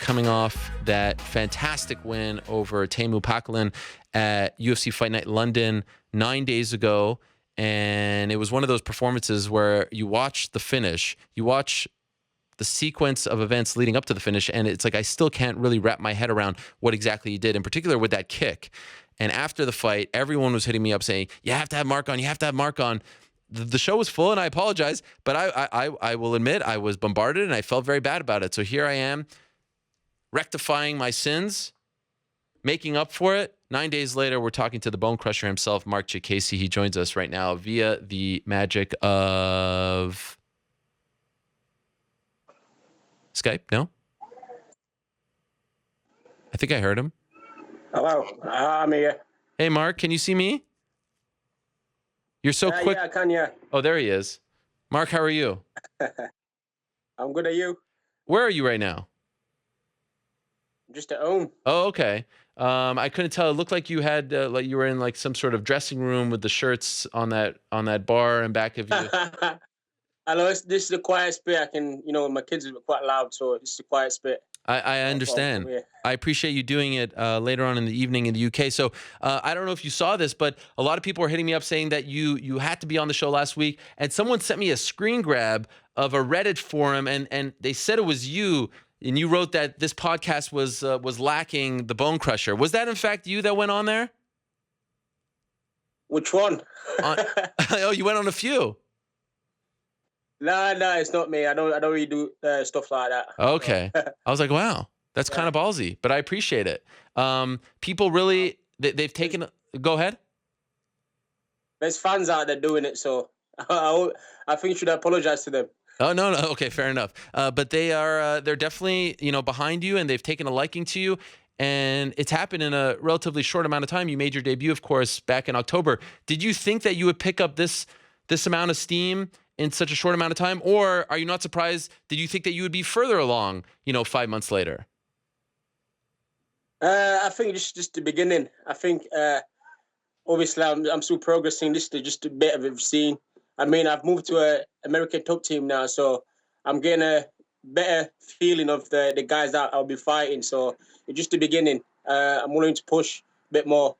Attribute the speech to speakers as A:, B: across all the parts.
A: coming off that fantastic win over Teemu Packalen at UFC Fight Night London 9 days ago. And it was one of those performances where you watch the finish, you watch the sequence of events leading up to the finish, and it's like I still can't really wrap my head around what exactly he did, in particular with that kick. And after the fight, everyone was hitting me up saying, you have to have Marc on, you have to have Marc on. The show was full, and I apologize, but I will admit I was bombarded, and I felt very bad about it. So here I am, rectifying my sins, making up for it. 9 days later, we're talking to the bone crusher himself, Marc Diakiese. He joins us right now via the magic of Skype. No? I think I heard him.
B: Hello, I'm here.
A: Hey, Marc, can you see me? You're so quick.
B: Yeah, I can, yeah.
A: Oh, there he is. Marc, how are you?
B: I'm good, are you?
A: Where are you right now?
B: Just at home.
A: Oh, okay. I couldn't tell. It looked like you had like you were in like some sort of dressing room with the shirts on that bar in back of you.
B: I know this is a quiet spit. I can, my kids are quite loud, so this is a quiet spit.
A: I understand. I appreciate you doing it later on in the evening in the UK. So I don't know if you saw this, but a lot of people were hitting me up saying that you had to be on the show last week, and someone sent me a screen grab of a Reddit forum, and they said it was you, and you wrote that this podcast was lacking the bone crusher. Was that in fact you that went on there?
B: Which one?
A: Oh, you went on a few.
B: No, it's not me. I don't really do stuff like that.
A: Okay. I was like, wow, that's kind of ballsy, but I appreciate it. People really, they've taken, go ahead.
B: There's fans out there doing it, so I think you should apologize to them.
A: Oh, no. Okay, fair enough. But they're definitely, behind you, and they've taken a liking to you. And it's happened in a relatively short amount of time. You made your debut, of course, back in October. Did you think that you would pick up this amount of steam in such a short amount of time? Or are you not surprised? Did you think that you would be further along, 5 months later?
B: I think just the beginning. I think, obviously, I'm still progressing. This is just a bit of a scene. I mean, I've moved to an American top team now, so I'm getting a better feeling of the guys that I'll be fighting. So it's just the beginning. I'm willing to push a bit more.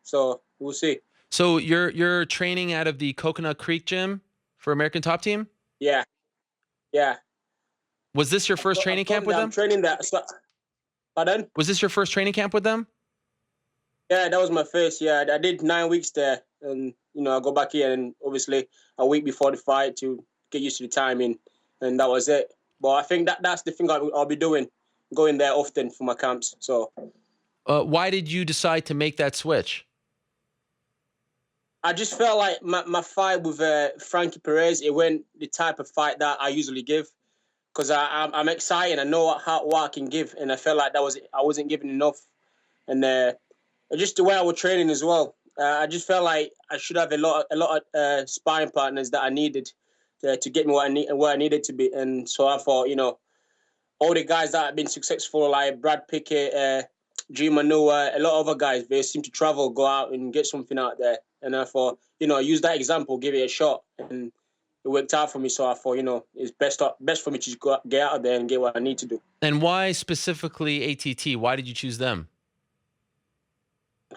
B: So we'll see.
A: So you're training out of the Coconut Creek gym for American Top Team?
B: Yeah.
A: Was this your first training camp with them? I'm
B: training that. Pardon?
A: Was this your first training camp with them?
B: Yeah, that was my first. Yeah, I did 9 weeks there, and I go back here, and obviously a week before the fight to get used to the timing, and that was it. But I think that's the thing I'll be doing, going there often for my camps. So,
A: why did you decide to make that switch?
B: I just felt like my fight with Frankie Perez, it went the type of fight that I usually give, because I'm excited. I know what I can give, and I felt like I wasn't giving enough, and just the way I was training as well. I just felt like I should have a lot of sparring partners that I needed to get me where I needed to be, and so I thought, all the guys that have been successful, like Brad Pickett, G Manua, a lot of other guys, they seem to travel, go out and get something out there. And I thought, use that example, give it a shot. And it worked out for me. So I thought, it's best for me to get out there and get what I need to do.
A: And why specifically ATT? Why did you choose them?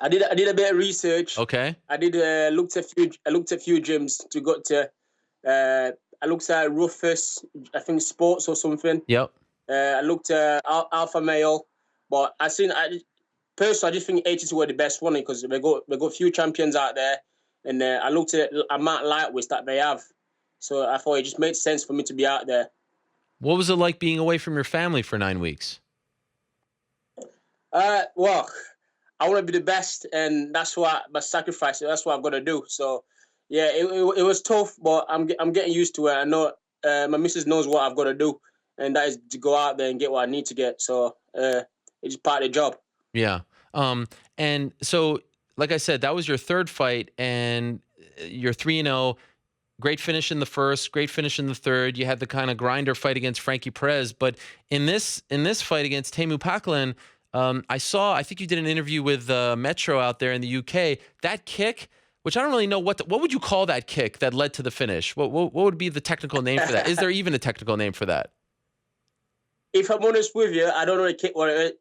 B: I did a bit of research.
A: Okay.
B: I did looked at a few gyms to go to. I looked at Rufus, I think Sports or something.
A: Yep.
B: I looked at Alpha Male, but personally, I just think ATT were the best one because they got a few champions out there, and I looked at the amount of lightweights that they have, so I thought it just made sense for me to be out there.
A: What was it like being away from your family for 9 weeks?
B: Well, I want to be the best, and that's what my sacrifice. That's what I've got to do. So, yeah, it was tough, but I'm getting used to it. I know my missus knows what I've got to do, and that is to go out there and get what I need to get. So it's part of the job.
A: Yeah. And so, like I said, that was your third fight, and you're 3-0. Great finish in the first, great finish in the third. You had the kind of grinder fight against Frankie Perez, but in this fight against Teemu Packalen, I think you did an interview with Metro out there in the UK. That kick, which I don't really know what would you call that kick that led to the finish? What would be the technical name for that? Is there even a technical name for that?
B: if I'm honest with you, I don't know the kick.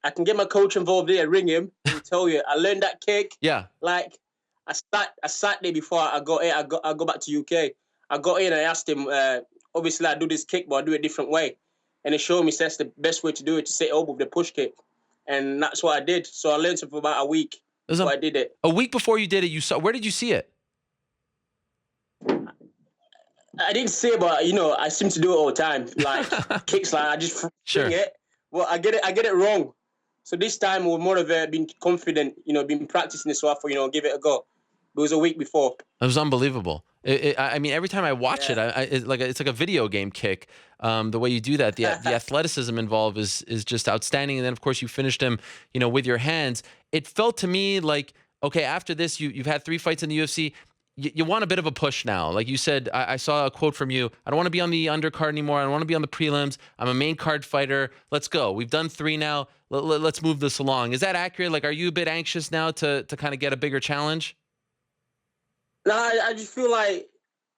B: I can get my coach involved there, ring him, and tell you. I learned that kick.
A: Yeah.
B: Like I sat there before I got in. I go back to UK. I got in and I asked him. Obviously, I do this kick, but I do it a different way. And he showed me that's the best way to do it, to set it up with the push kick, and that's what I did. So I learned it for about a week. So I did it.
A: A week before you did it, you saw. Where did you see it?
B: I didn't say, but you know, I seem to do it all the time. Like kicks, like I just
A: Sure.
B: it. Well, I get it wrong. So this time we're more of being confident, you know, been practicing this, so I thought, you know, give it a go. It was a week before.
A: It was unbelievable. I mean, every time I watch it, it's like a video game kick. The way you do that, the athleticism involved is just outstanding. And then, of course, you finished him, you know, with your hands. It felt to me like, okay, after this, you've had 3 fights in the UFC. You want a bit of a push now. Like you said, I saw a quote from you. I don't want to be on the undercard anymore. I don't want to be on the prelims. I'm a main card fighter. Let's go. We've done 3 now. Let's move this along. Is that accurate? Like, are you a bit anxious now to kind of get a bigger challenge?
B: No, I just feel like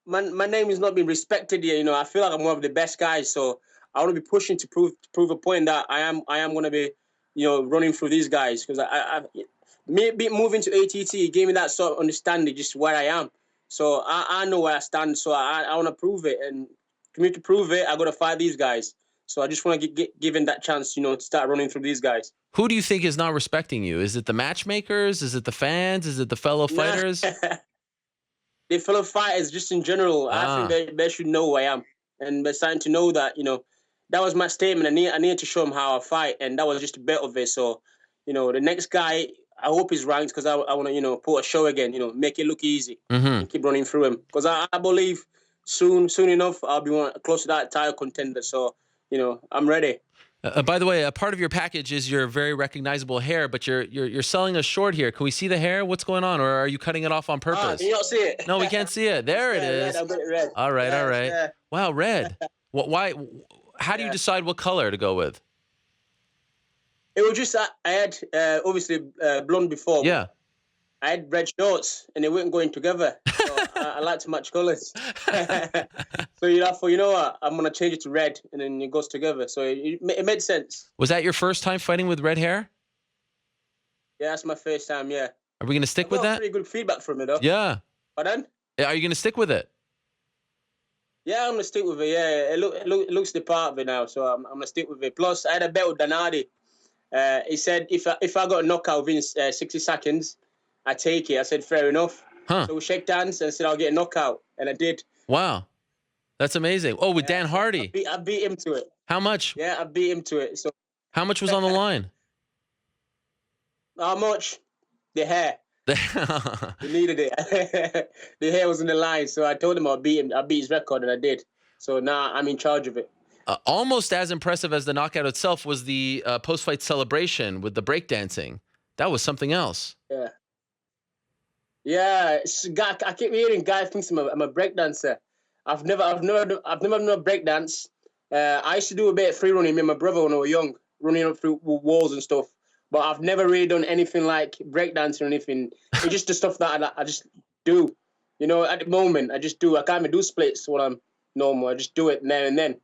B: my name is not being respected here. You know, I feel like I'm one of the best guys. So I want to be pushing to prove a point that I am going to be, you know, running through these guys, because maybe moving to ATT gave me that sort of understanding just where I am. So I know where I stand. So I want to prove it, and for me to prove it, I got to fight these guys. So I just want to get given that chance, you know, to start running through these guys.
A: Who do you think is not respecting you? Is it the matchmakers? Is it the fans? Is it the fellow fighters?
B: The fellow fighters, just in general. I think they should know who I am, and they're starting to know that, you know, that was my statement. I need to show them how I fight, and that was just a bit of it. So, you know, the next guy, I hope he's ranked, because I want to, you know, put a show again, you know, make it look easy, and keep running through him, because I believe soon enough I'll be close to that title contender. So, you know, I'm ready.
A: By the way, a part of your package is your very recognizable hair, but you're selling us short here. Can we see the hair? What's going on, or are you cutting it off on purpose?
B: Can you not see it?
A: No, we can't see it. There it is.
B: Red, I'll get it red.
A: All right, all right.
B: Yeah.
A: Wow, red. Why? How do you decide what color to go with?
B: It was just I had obviously blonde before.
A: Yeah.
B: I had red shorts, and they weren't going together. So I like to match colors. So you know what? I'm gonna change it to red, and then it goes together. So it made sense.
A: Was that your first time fighting with red hair?
B: Yeah, that's my first time. Yeah.
A: Are we gonna stick with that?
B: Pretty good feedback from it, though.
A: Yeah.
B: Pardon?
A: Are you gonna stick with it?
B: Yeah, I'm gonna stick with it. Yeah, it looks the part of it now, so I'm gonna stick with it. Plus, I had a bet with Danardi. He said if I got a knockout within 60 seconds, I take it. I said fair enough.
A: Huh.
B: So we shook hands and said I'll get a knockout, and I did.
A: Wow, that's amazing. Oh, with Dan Hardy.
B: I beat him to it.
A: How much?
B: Yeah, I beat him to it. So
A: how much was on the line?
B: How much? The hair. He needed it. The hair was in the line, so I told him I'll beat him. I beat his record, and I did. So now I'm in charge of it.
A: Almost as impressive as the knockout itself was the post-fight celebration with the breakdancing. That was something else.
B: Yeah. Yeah, I keep hearing guys thinks I'm a breakdancer. I've never done a breakdance. I used to do a bit of free running with my brother when I was young, running up through walls and stuff. But I've never really done anything like breakdancing or anything. It's just the stuff that I just do. You know, at the moment, I just do. I can't even do splits when I'm normal. I just do it now and then.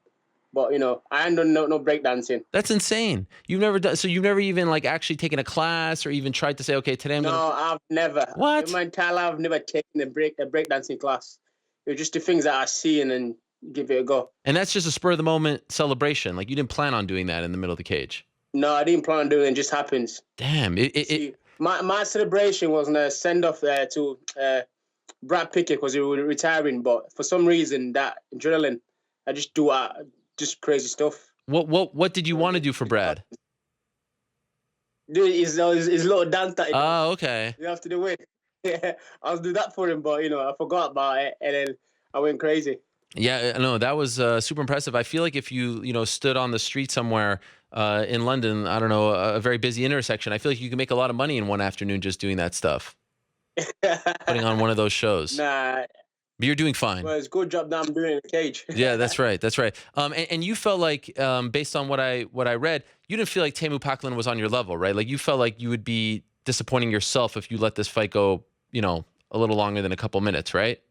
B: But, you know, I ain't done no breakdancing.
A: That's insane. You've never done, so you've never even like actually taken a class or even tried to say, okay, today I'm going to.
B: No, I've never.
A: What?
B: In my entire life, I've never taken a breakdancing class. It was just the things that I see and then give it a go. And
A: that's just a spur of the moment celebration. Like you didn't plan on doing that in the middle of the cage.
B: No, I didn't plan on doing it. It just happens.
A: Damn.
B: My celebration was a send off to Brad Pickett because he was retiring. But for some reason, that adrenaline, I just do just crazy stuff.
A: What did you want to do for Brad?
B: Do his little dance that.
A: Oh, okay.
B: You have to do it. Yeah, I was do that for him, but you know I forgot about it, and then I went crazy.
A: Yeah, no, that was super impressive. I feel like if you stood on the street somewhere in London, I don't know, a very busy intersection, I feel like you can make a lot of money in one afternoon just doing that stuff. Putting on one of those shows.
B: Nah.
A: But you're doing fine.
B: Well, it's a good job that I'm doing in the cage.
A: Yeah, that's right. That's right. And you felt like, based on what I read, you didn't feel like Teemu Packalen was on your level, right? Like you felt like you would be disappointing yourself if you let this fight go, a little longer than a couple minutes, right?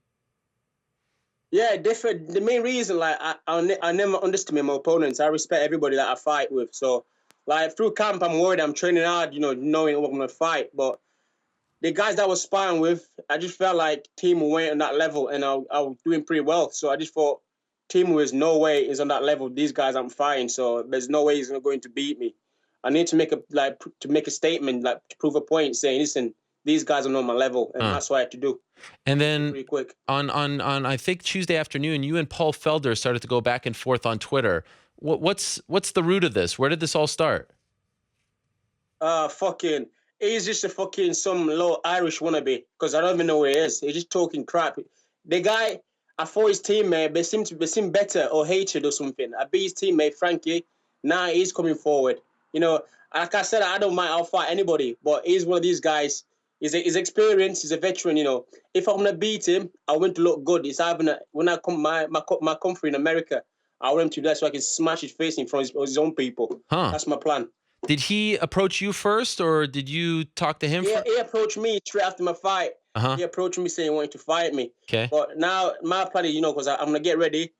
B: Yeah, different. The main reason, like, I never underestimate my opponents. I respect everybody that I fight with. So, like, through camp, I'm worried. I'm training hard, knowing what I'm gonna fight. But the guys that I was sparring with, I just felt like Teemu weren't on that level, and I was doing pretty well. So I just thought Teemu is no way is on that level. These guys I'm fighting, so there's no way he's going to beat me. I need to make a statement, like to prove a point, saying, listen, these guys are not my level, and that's what I had to do.
A: And then
B: Pretty quick.
A: on I think Tuesday afternoon, you and Paul Felder started to go back and forth on Twitter. What's the root of this? Where did this all start?
B: Fucking, he's just a fucking some low Irish wannabe because I don't even know where he is. He's just talking crap. The guy, I thought his teammate, they seem better or hated or something. I beat his teammate Frankie. Now he's coming forward. Like I said, I don't mind. I'll fight anybody, but he's one of these guys. He's experienced. He's a veteran. If I'm gonna beat him, I want to look good. It's either when I come my country in America, I want him to do that so I can smash his face in front of his own people. That's my plan.
A: Did he approach you first, or did you talk to him?
B: Yeah, he approached me straight after my fight. He approached me saying he wanted to fight me.
A: Okay.
B: But now my plan is, because I'm gonna get ready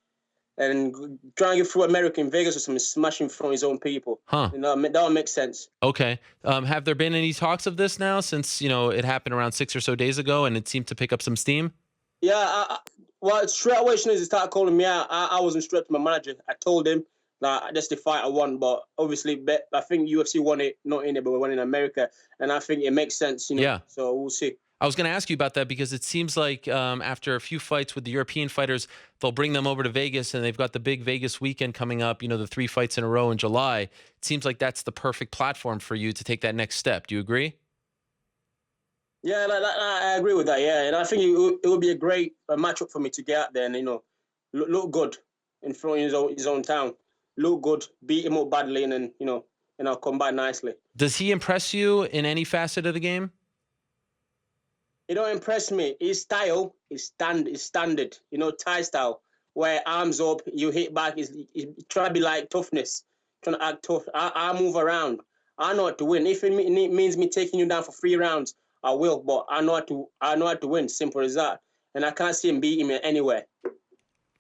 B: and try and get through America in Vegas or something, smashing from his own people. That would make sense.
A: Okay. Have there been any talks of this now since it happened around 6 or so days ago, and it seemed to pick up some steam?
B: Yeah. Well, straight away, as soon as he started calling me out, I wasn't straight to my manager. I told him that that's the fight I won, but obviously, I think UFC won it, not in it, but we won in America, and I think it makes sense,
A: Yeah.
B: So we'll see.
A: I was going to ask you about that because it seems like after a few fights with the European fighters, they'll bring them over to Vegas, and they've got the big Vegas weekend coming up, the 3 fights in a row in July. It seems like that's the perfect platform for you to take that next step. Do you agree?
B: Yeah, I agree with that. Yeah, and I think it would be a great matchup for me to get out there and look good in front of his own town, look good, beat him up badly, and then I'll come back nicely.
A: Does he impress you in any facet of the game?
B: It don't impress me. His style is standard. Thai style, where arms up, you hit back. Is trying to be like toughness, trying to act tough. I move around. I know how to win. If it means me taking you down for 3 rounds, I will. But I know how to win. Simple as that. And I can't see him beating me anywhere.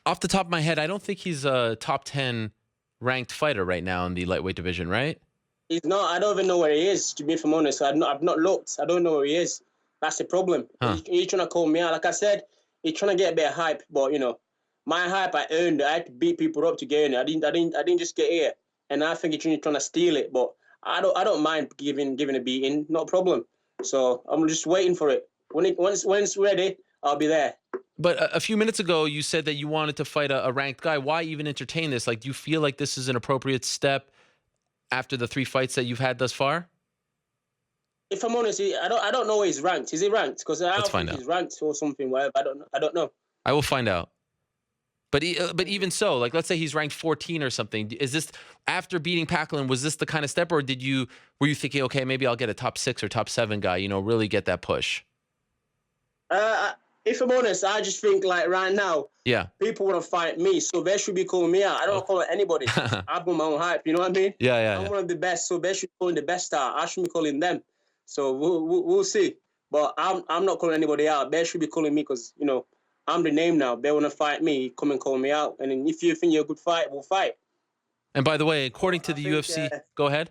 A: Off the top of my head, I don't think he's a top 10 ranked fighter right now in the lightweight division, right?
B: He's not. I don't even know where he is. To be honest, I've not looked. I don't know where he is. That's the problem. He's trying to call me out. Like I said, he's trying to get a bit of hype. But my hype, I earned it. I had to beat people up to get in it. I didn't just get here. And I think he's trying to steal it. But I don't mind giving a beating. Not a problem. So I'm just waiting for it. When it's ready, I'll be there.
A: But a few minutes ago, you said that you wanted to fight a ranked guy. Why even entertain this? Like, do you feel like this is an appropriate step after the 3 fights that you've had thus far?
B: If I'm honest, I don't know where he's ranked. Is he ranked? Because I don't think he's ranked or something. Whatever. I don't know.
A: I will find out. But even so, like, let's say he's ranked 14 or something. Is this after beating Packalen? Was this the kind of step, or were you thinking, okay, maybe I'll get a top 6 or top 7 guy? really get that push.
B: If I'm honest, I just think like right now, people want to fight me, so they should be calling me out. I don't call anybody. I've got my own hype. You know what I mean?
A: Yeah.
B: I'm one of the best, so they should be calling the best out. I shouldn't be calling them. So we'll see. But I'm not calling anybody out. They should be calling me because I'm the name now. They want to fight me. Come and call me out. And then if you think you're a good fight, we'll fight.
A: And by the way, according to the UFC, go ahead.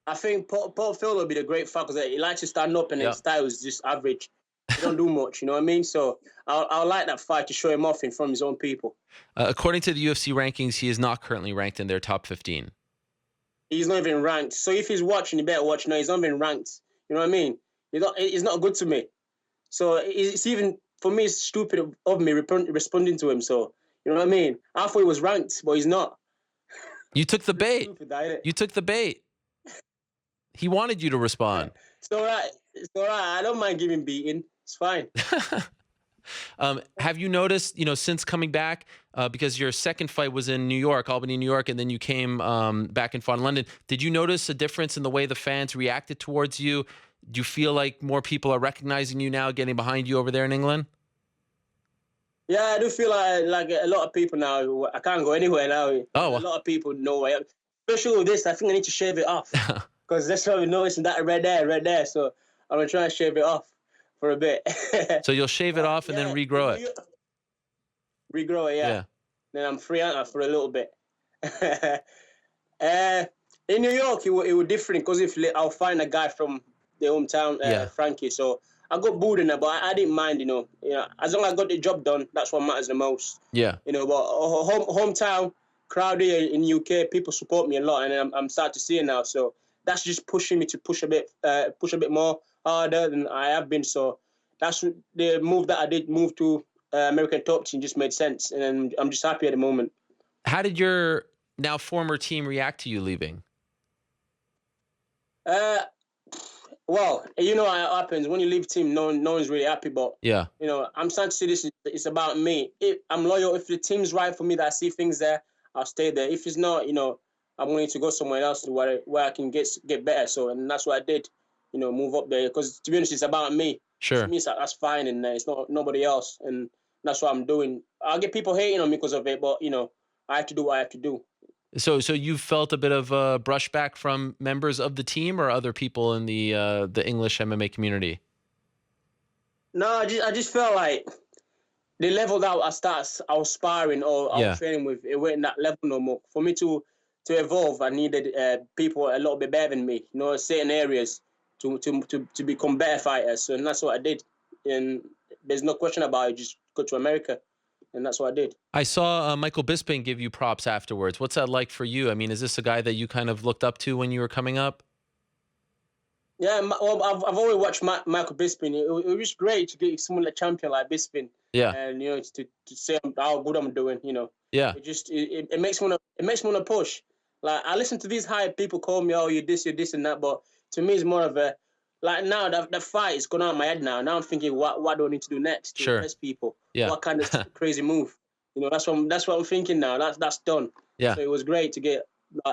B: I think Paul Felder would be the great fight because he likes to stand up and his style is just average. He don't do much, you know what I mean? So I'll like that fight to show him off in front of his own people. According
A: to the UFC rankings, he is not currently ranked in their top 15.
B: He's not even ranked. So if he's watching, you better watch. No, he's not even ranked. You know what I mean? He's not good to me. So it's even, for me, it's stupid of me responding to him. So, you know what I mean? I thought he was ranked, but he's not.
A: You took the bait. You took the bait. He wanted you to respond.
B: It's all right. I don't mind giving beating. It's fine.
A: Have you noticed, since coming back, because your second fight was in New York, Albany, New York, and then you came back and fought in London, did you notice a difference in the way the fans reacted towards you? Do you feel like more people are recognizing you now, getting behind you over there in England?
B: Yeah, I do feel like a lot of people now, I can't go anywhere now.
A: Oh.
B: A lot of people know where I am. Especially with this, I think I need to shave it off. Because that's what we noticing, that right there. So I'm going to try and shave it off for a bit.
A: So you'll shave it off and then regrow it?
B: regrow it. Yeah. Then I'm free out for a little bit. In New York, it was different because if I'll find a guy from the hometown, Frankie. So I got booed in there, but I didn't mind. As long as I got the job done, that's what matters the most.
A: Yeah.
B: But hometown crowd here in UK, people support me a lot, and I'm starting to see it now. So that's just pushing me to push a bit more harder than I have been. So that's the move that I did. Move to American Top Team just made sense, and I'm just happy at the moment.
A: How did your now former team react to you leaving?
B: Well, how it happens when you leave a team. No one's really happy, but I'm starting to see this. It's about me. If I'm loyal, if the team's right for me, that I see things there, I'll stay there. If it's not, I'm willing to go somewhere else where I can get better. So, and that's what I did. Move up there because to be honest, it's about me.
A: Sure.
B: To me, that's fine, and it's not nobody else, and that's what I'm doing. I'll get people hating on me because of it, but I have to do what I have to do.
A: So you felt a bit of brushback from members of the team or other people in the English MMA community?
B: No, I just felt like the level that I was sparring or I was training with, it wasn't that level no more. For me to evolve, I needed people a little bit better than me, certain areas to become better fighters. So and that's what I did. And there's no question about it. Just go to America. And that's what I did.
A: I saw Michael Bisping give you props afterwards. What's that like for you? I mean, is this a guy that you kind of looked up to when you were coming up?
B: Yeah, well, I've always watched Michael Bisping. It was great to get someone like champion like Bisping.
A: Yeah.
B: And to say how good I'm doing.
A: Yeah.
B: It makes me wanna push. Like I listen to these high people call me, oh, you're this and that, but to me it's more of a like now the fight is gone out of my head now. Now I'm thinking, what do I need to do next to impress people?
A: Yeah.
B: What kind of crazy move? That's what I'm thinking now. That's done.
A: Yeah.
B: So it was great to get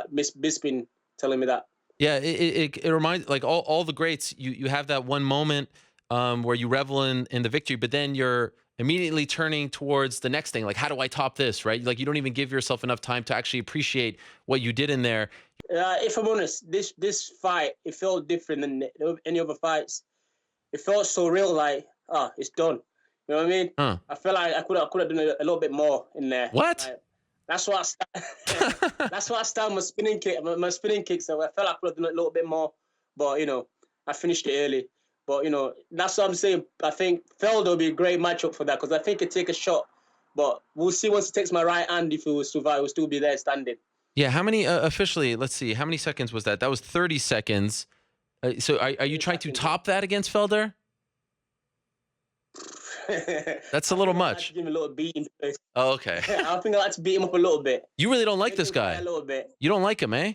B: Miss Bisping telling me that.
A: Yeah, it reminds like all the greats. You have that one moment where you revel in the victory, but then you're immediately turning towards the next thing. Like, how do I top this? Right? Like, you don't even give yourself enough time to actually appreciate what you did in there.
B: If I'm honest, this fight, it felt different than any other fights. It felt so real, like, it's done. You know what I mean? I felt like I could have done a little bit more in there.
A: What?
B: Like, that's why I started my spinning kick. My spinning kick. So I felt like I could have done a little bit more, but I finished it early. But that's what I'm saying. I think Felder will be a great matchup for that because I think he'd take a shot. But we'll see once he takes my right hand if he will survive. He'll still be there standing.
A: Yeah, how many officially? Let's see. How many seconds was that? That was 30 seconds. So are you trying to top that against Felder? That's a little much.
B: Like give him a little beating.
A: Oh, okay.
B: I think I like to beat him up a little bit.
A: You really don't like this guy?
B: A little bit.
A: You don't like him, eh?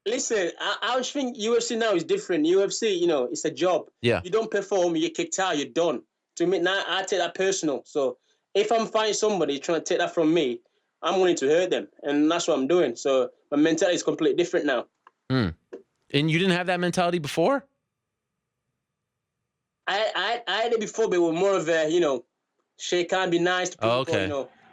B: Listen, I just think UFC now is different. UFC, it's a job.
A: Yeah.
B: You don't perform, you get kicked out, you're done. To me, now I take that personal. So if I'm fighting somebody trying to take that from me, I'm willing to hurt them, and that's what I'm doing. So my mentality is completely different now.
A: And you didn't have that mentality before?
B: I had it before, but it was more of a, shake hand, be nice to people.
A: Oh, okay.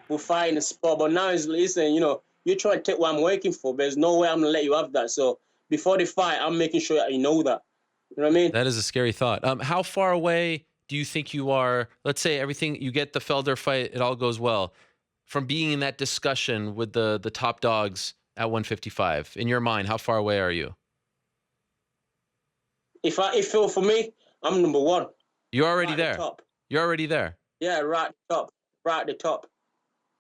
B: We'll fight in the spot. But now it's listen, you try to take what I'm working for. But there's no way I'm gonna let you have that. So before the fight, I'm making sure that you know that. You know what I mean?
A: That is a scary thought. How far away do you think you are? Let's say everything, you get the Felder fight, it all goes well, from being in that discussion with the top dogs at 155. In your mind, how far away are you?
B: If for me, I'm number one.
A: You're already
B: right
A: there.
B: Top.
A: You're already there.
B: Yeah, right at the top. Right at the top.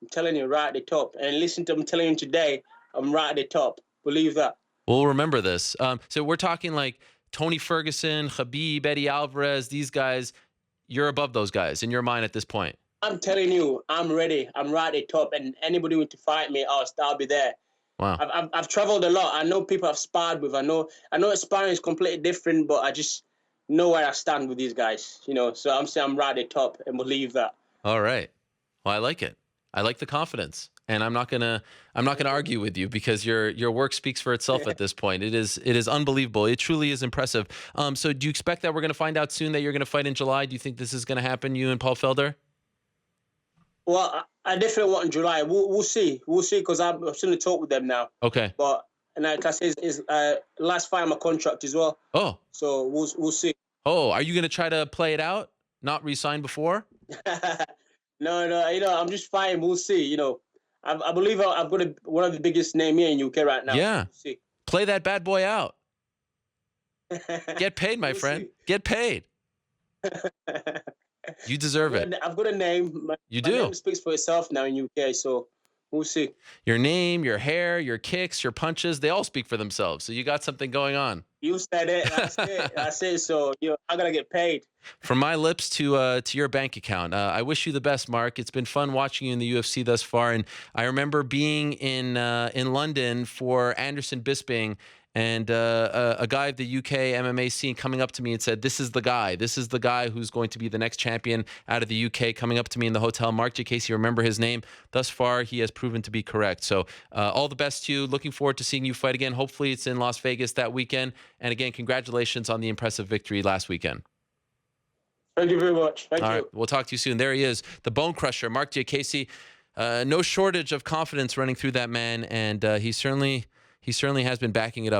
B: I'm telling you, right at the top. And listen to I'm telling you today, I'm right at the top. Believe that.
A: We'll remember this. So we're talking like Tony Ferguson, Khabib, Eddie Alvarez, these guys. You're above those guys in your mind at this point.
B: I'm telling you, I'm ready. I'm right at the top. And anybody who want to fight me, I'll be there.
A: Wow.
B: I've traveled a lot. I know people I've sparred with. I know sparring is completely different, but I just know where I stand with these guys. So I'm saying I'm right at the top, and believe that.
A: All right. Well, I like it. I like the confidence, and I'm not gonna argue with you because your work speaks for itself at this point. It is unbelievable. It truly is impressive. So do you expect that we're gonna find out soon that you're gonna fight in July? Do you think this is gonna happen, you and Paul Felder?
B: Well, I definitely want in July. We'll see. We'll see because I'm still in talk with them now.
A: Okay.
B: But and like I said, is last fight of my contract as well.
A: Oh.
B: So we'll see.
A: Oh, are you gonna try to play it out? Not re-sign before?
B: No. I'm just fighting. We'll see. I believe I've got one of the biggest name here in UK right now.
A: Yeah.
B: We'll see.
A: Play that bad boy out. Get paid, my friend.
B: See.
A: Get paid. You deserve it.
B: I've got a name.
A: You
B: My
A: do.
B: name speaks for itself now in UK, so we'll see.
A: Your name, your hair, your kicks, your punches, they all speak for themselves. So you got something going on.
B: You said it. That's it. That's it. So I gotta get paid.
A: From my lips to your bank account. I wish you the best, Mark. It's been fun watching you in the UFC thus far, and I remember being in London for Anderson Bisping, and a guy of the UK MMA scene coming up to me and said, "This is the guy. This is the guy who's going to be the next champion out of the UK." Coming up to me in the hotel, Marc Diakiese. Remember his name. Thus far, he has proven to be correct. So all the best to you. Looking forward to seeing you fight again. Hopefully, it's in Las Vegas that weekend. And again, congratulations on the impressive victory last weekend.
B: Thank you very much. Thank you.
A: All right, we'll talk to you soon. There he is, the bone crusher, Marc Diakiese. No shortage of confidence running through that man, and he certainly has been backing it up.